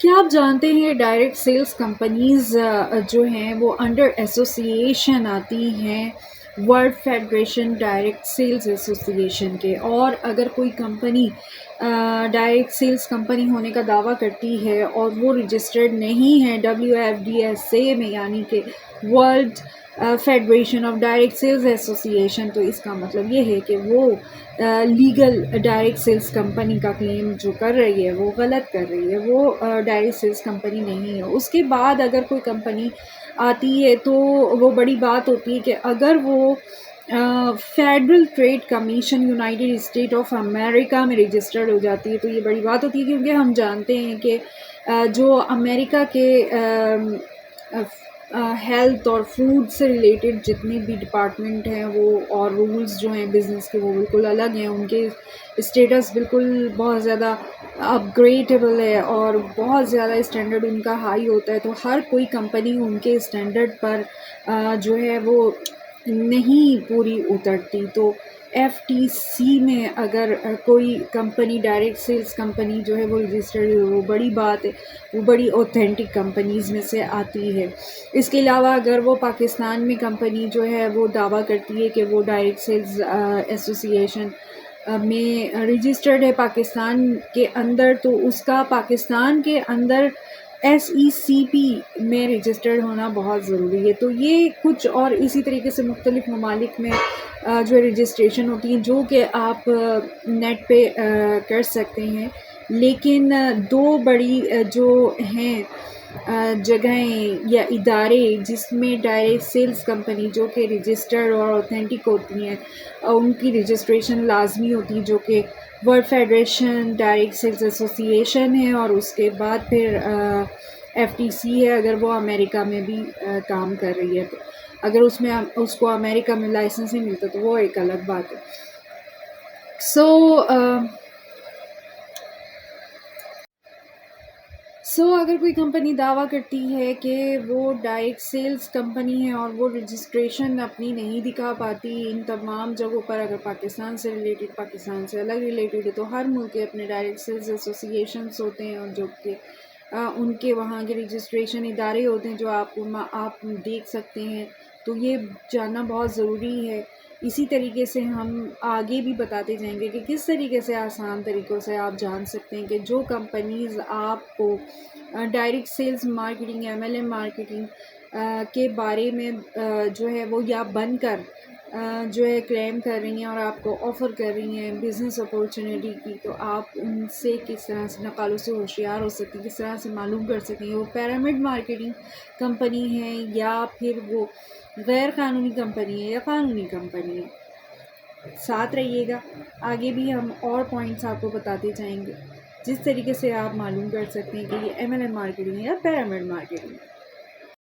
کیا آپ جانتے ہیں ڈائریکٹ سیلز کمپنیز جو ہیں وہ انڈر ایسوسیشن آتی ہیں world federation direct sales association کے؟ اور اگر کوئی کمپنی ڈائریکٹ سیلز کمپنی ہونے کا دعویٰ کرتی ہے اور وہ رجسٹرڈ نہیں ہے WFDSA میں، یعنی کہ world federation of direct sales association, تو اس کا مطلب یہ ہے کہ وہ لیگل ڈائریکٹ سیلز کمپنی کا کلیم جو کر رہی ہے وہ غلط کر رہی ہے، وہ ڈائریکٹ سیلز کمپنی نہیں ہے۔ اس کے بعد اگر کوئی کمپنی آتی ہے تو وہ بڑی بات ہوتی ہے کہ اگر وہ federal trade commission united state of America میں رجسٹرڈ ہو جاتی ہے، تو یہ بڑی بات ہوتی ہے، کیونکہ ہم جانتے ہیں کہ جو امریکہ کے ہیلتھ اور فوڈ سے ریلیٹڈ جتنے بھی ڈپارٹمنٹ ہیں وہ اور رولز جو ہیں بزنس کے وہ بالکل الگ ہیں، ان کے اسٹیٹس بالکل بہت زیادہ اپ گریڈیبل ہے اور بہت زیادہ اسٹینڈرڈ ان کا ہائی ہوتا ہے، تو ہر کوئی کمپنی ان کے اسٹینڈرڈ پر جو ہے وہ نہیں پوری اترتی۔ تو FTC میں اگر کوئی کمپنی ڈائریکٹ سیلز کمپنی جو ہے وہ رجسٹرڈ ہے، وہ بڑی بات ہے، وہ بڑی اوتھینٹک کمپنیز میں سے آتی ہے۔ اس کے علاوہ اگر وہ پاکستان میں کمپنی جو ہے وہ دعویٰ کرتی ہے کہ وہ ڈائریکٹ سیلز ایسوسیشن میں رجسٹرڈ ہے پاکستان کے اندر، تو اس کا پاکستان کے اندر SECP میں رجسٹرڈ ہونا بہت ضروری ہے۔ تو یہ کچھ اور اسی طریقے سے مختلف ممالک میں جو ہے رجسٹریشن ہوتی ہیں جو کہ آپ نیٹ پہ کر سکتے ہیں، لیکن دو بڑی جو ہیں جگہیں یا ادارے جس میں ڈائریکٹ سیلز کمپنی جو کہ رجسٹرڈ اور اوتھینٹک ہوتی ہیں ان کی رجسٹریشن لازمی ہوتی ہے، جو کہ world federation direct sales association ہے، اور اس کے بعد پھر FTC ہے اگر وہ امریکہ میں بھی کام کر رہی ہے، تو اگر اس کو امریکہ میں لائسنس نہیں ملتا تو وہ ایک الگ بات ہے۔ اگر کوئی کمپنی دعویٰ کرتی ہے کہ وہ ڈائریکٹ سیلز کمپنی ہے اور وہ رجسٹریشن اپنی نہیں دکھا پاتی ان تمام جگہوں پر، اگر پاکستان سے ریلیٹڈ، پاکستان سے الگ ریلیٹڈ ہے، تو ہر ملک کے اپنے ڈائریکٹ سیلز ایسوسیشنز ہوتے ہیں، اور جو کہ ان کے وہاں کے رجسٹریشن ادارے ہوتے ہیں جو آپ دیکھ سکتے ہیں، تو یہ جاننا بہت ضروری ہے۔ اسی طریقے سے ہم آگے بھی بتاتے جائیں گے کہ کس طریقے سے آسان طریقوں سے آپ جان سکتے ہیں کہ جو کمپنیز آپ کو direct sales marketing, MLM marketing کے بارے میں جو ہے وہ یا بن کر جو ہے کلیم کر رہی ہیں اور آپ کو آفر کر رہی ہیں بزنس اپورچونیٹی کی، تو آپ ان سے کس طرح سے نقالوں سے ہوشیار ہو سکیں، کس طرح سے معلوم کر سکیں وہ پیرامڈ مارکیٹنگ کمپنی ہے یا پھر وہ غیر قانونی کمپنی ہے یا قانونی کمپنی ہے۔ ساتھ رہیے گا، آگے بھی ہم اور پوائنٹس آپ کو بتاتے جائیں گے جس طریقے سے آپ معلوم کر سکتے ہیں کہ یہ MLM مارکیٹنگ ہے یا پیرامڈ مارکیٹنگ ہے۔